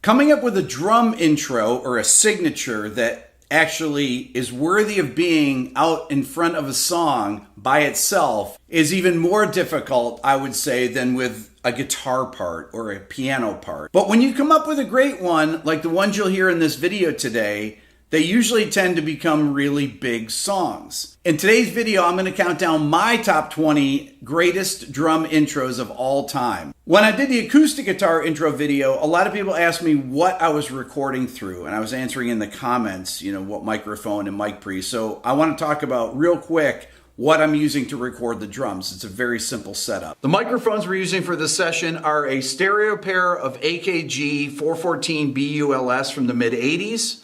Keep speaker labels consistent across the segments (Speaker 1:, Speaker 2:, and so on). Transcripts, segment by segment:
Speaker 1: Coming up with a drum intro or a signature that actually is worthy of being out in front of a song by itself is even more difficult, I would say, than with a guitar part or a piano part. But when you come up with a great one, like the ones you'll hear in this video today, they usually tend to become really big songs. In today's video, I'm going to count down my top 20 greatest drum intros of all time. When I did the acoustic guitar intro video, a lot of people asked me what I was recording through, and I was answering in the comments, what microphone and mic pre. So I want to talk about real quick what I'm using to record the drums. It's a very simple setup. The microphones we're using for this session are a stereo pair of AKG 414 BULS from the mid-80s.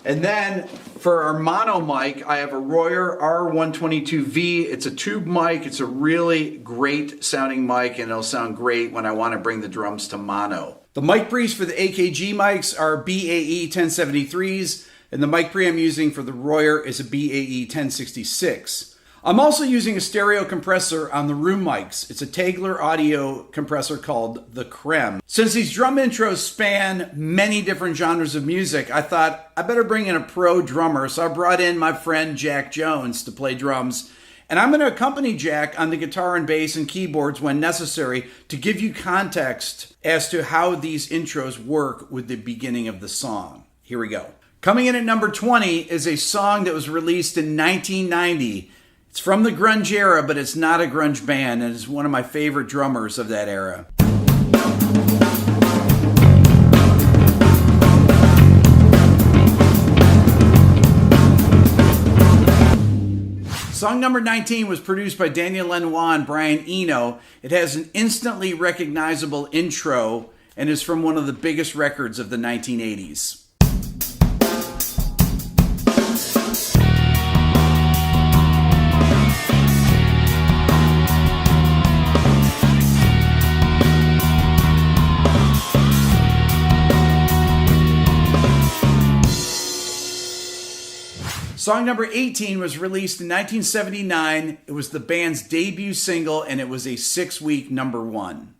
Speaker 1: And then for our mono mic, I have a Royer R122V. It's a tube mic. It's a really great sounding mic, and it'll sound great when I want to bring the drums to mono. The mic pre's for the AKG mics are BAE 1073s, and the mic pre I'm using for the Royer is a BAE 1066. I'm also using a stereo compressor on the room mics. It's a Tegeler audio compressor called the Creme. Since these drum intros span many different genres of music, I thought I better bring in a pro drummer, so I brought in my friend Jack Jones to play drums. And I'm going to accompany Jack on the guitar and bass and keyboards when necessary to give you context as to how these intros work with the beginning of the song. Here we go. Coming in at number 20 is a song that was released in 1990. It's from the grunge era, but it's not a grunge band, and it's one of my favorite drummers of that era. Song number 19 was produced by Daniel Lanois and Brian Eno. It has an instantly recognizable intro and is from one of the biggest records of the 1980s. Song number 18 was released in 1979. It was the band's debut single, and it was a 6-week number one.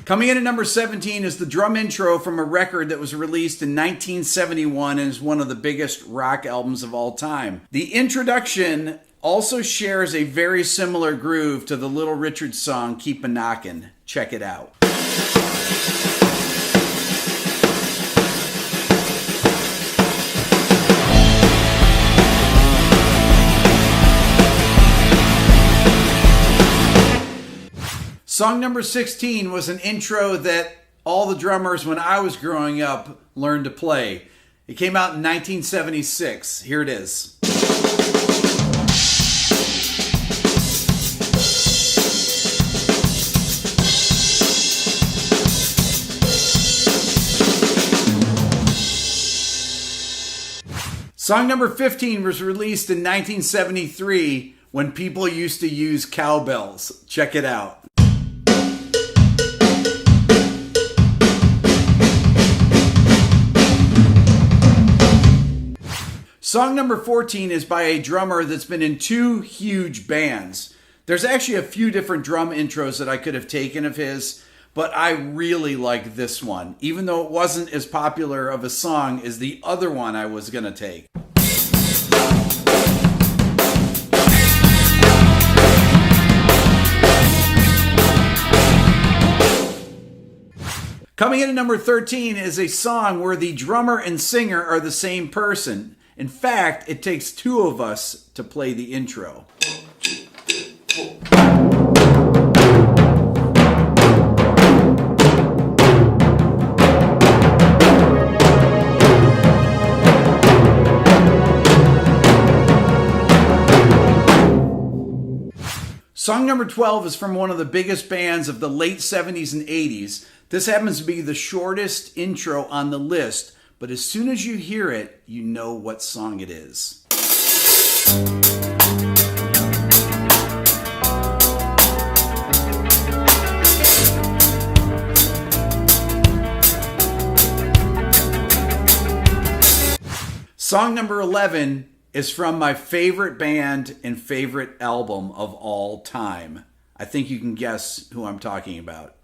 Speaker 1: Coming in at number 17 is the drum intro from a record that was released in 1971 and is one of the biggest rock albums of all time. The introduction also shares a very similar groove to the Little Richard song Keep a Knockin'. Check it out. Song number 16 was an intro that all the drummers when I was growing up learned to play. It came out in 1976. Here it is. Song number 15 was released in 1973 when people used to use cowbells. Check it out. Song number 14 is by a drummer that's been in 2 huge bands. There's actually a few different drum intros that I could have taken of his, but I really like this one, even though it wasn't as popular of a song as the other one I was going to take. Coming in at number 13 is a song where the drummer and singer are the same person. In fact, it takes 2 of us to play the intro. Song number 12 is from one of the biggest bands of the late 70s and 80s. This happens to be the shortest intro on the list, but as soon as you hear it, you know what song it is. Song number 11 is from my favorite band and favorite album of all time. I think you can guess who I'm talking about.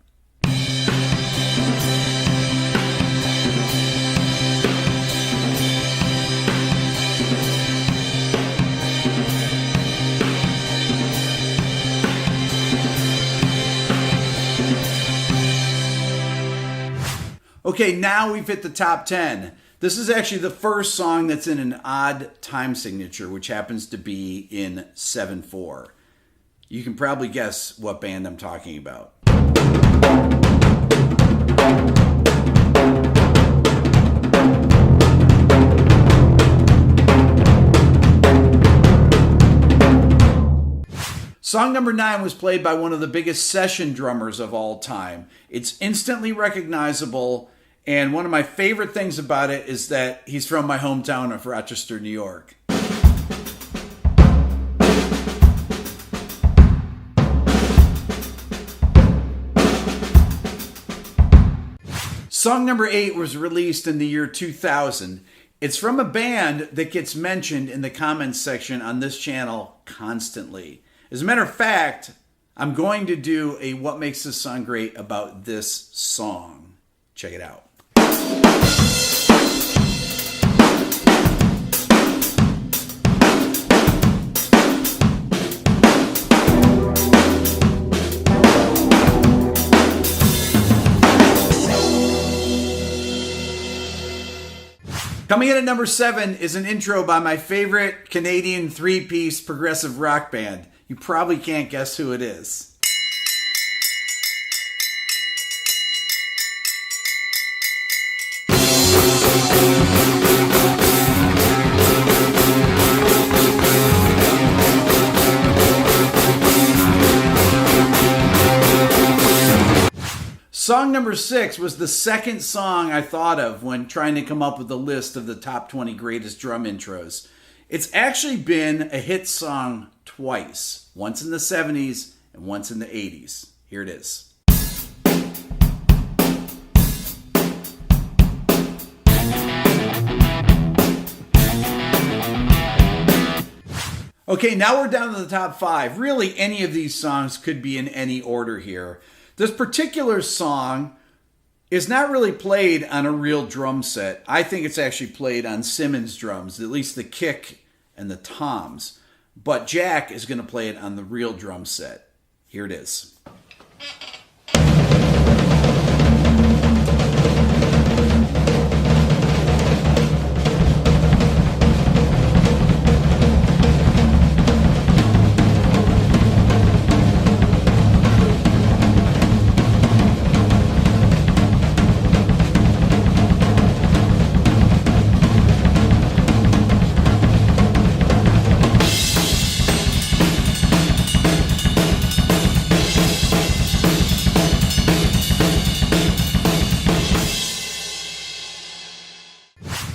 Speaker 1: Okay, now we've hit the top 10. This is actually the first song that's in an odd time signature, which happens to be in 7/4. You can probably guess what band I'm talking about. Song number 9 was played by one of the biggest session drummers of all time. It's instantly recognizable, and one of my favorite things about it is that he's from my hometown of Rochester, New York. Song number 8 was released in the year 2000. It's from a band that gets mentioned in the comments section on this channel constantly. As a matter of fact, I'm going to do a What Makes This Song Great about this song. Check it out. Coming in at number 7 is an intro by my favorite Canadian three-piece progressive rock band. You probably can't guess who it is. Song number 6 was the second song I thought of when trying to come up with a list of the top 20 greatest drum intros. It's actually been a hit song twice, once in the 70s and once in the 80s. Here it is. Okay, now we're down to the top 5. Really, any of these songs could be in any order here. This particular song is not really played on a real drum set. I think it's actually played on Simmons drums, at least the kick and the toms. But Jack is going to play it on the real drum set. Here it is.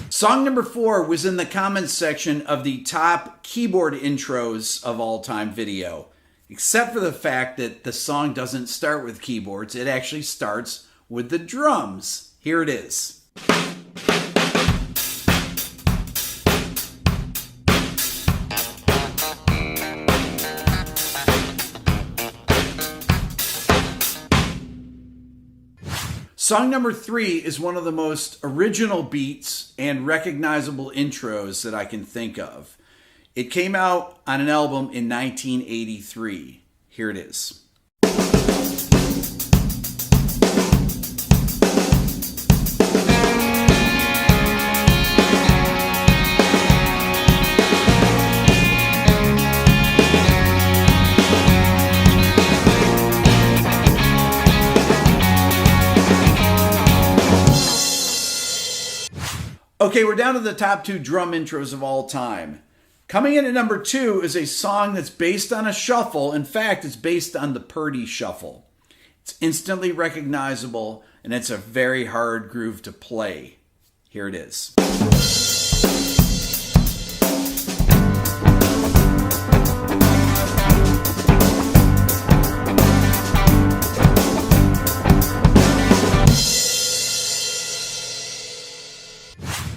Speaker 1: Song number 4 was in the comments section of the top keyboard intros of all time video, except for the fact that the song doesn't start with keyboards. It actually starts with the drums. Here it is. Song number 3 is one of the most original beats and recognizable intros that I can think of. It came out on an album in 1983. Here it is. Okay, we're down to the top 2 drum intros of all time. Coming in at number 2 is a song that's based on a shuffle. In fact, it's based on the Purdie Shuffle. It's instantly recognizable, and it's a very hard groove to play. Here it is.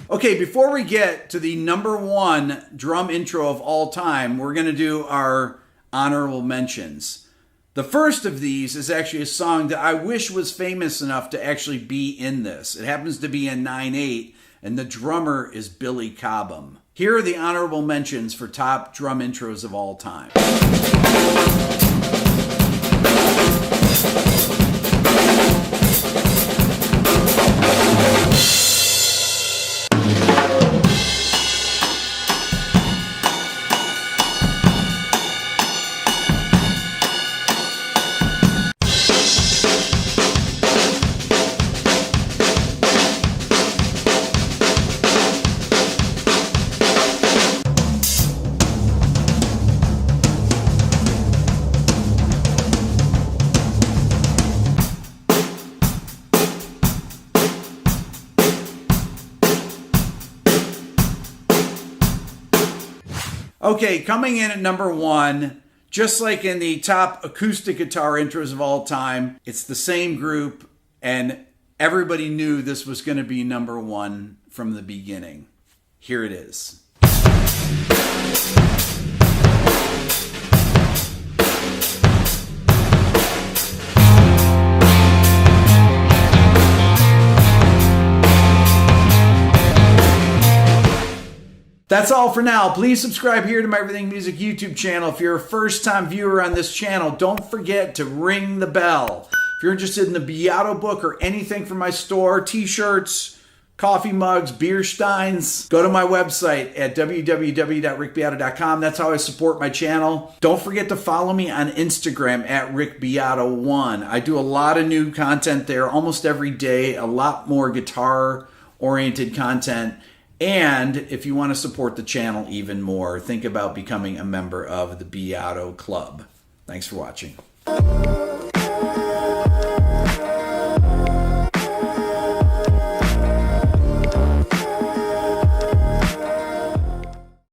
Speaker 1: Okay, before we get to the number one drum intro of all time, we're going to do our honorable mentions. The first of these is actually a song that I wish was famous enough to actually be in this. It happens to be in 9/8, and the drummer is Billy Cobham. Here are the honorable mentions for top drum intros of all time. Okay, coming in at number one, just like in the top acoustic guitar intros of all time, it's the same group, and everybody knew this was going to be number one from the beginning. Here it is. That's all for now. Please subscribe here to my Everything Music YouTube channel. If you're a first-time viewer on this channel, don't forget to ring the bell. If you're interested in the Beato book or anything from my store, t-shirts, coffee mugs, beer steins, go to my website at www.rickbeato.com. That's how I support my channel. Don't forget to follow me on Instagram at rickbeato1. I do a lot of new content there almost every day, a lot more guitar-oriented content. And if you want to support the channel even more, think about becoming a member of the Beato Club. Thanks for watching.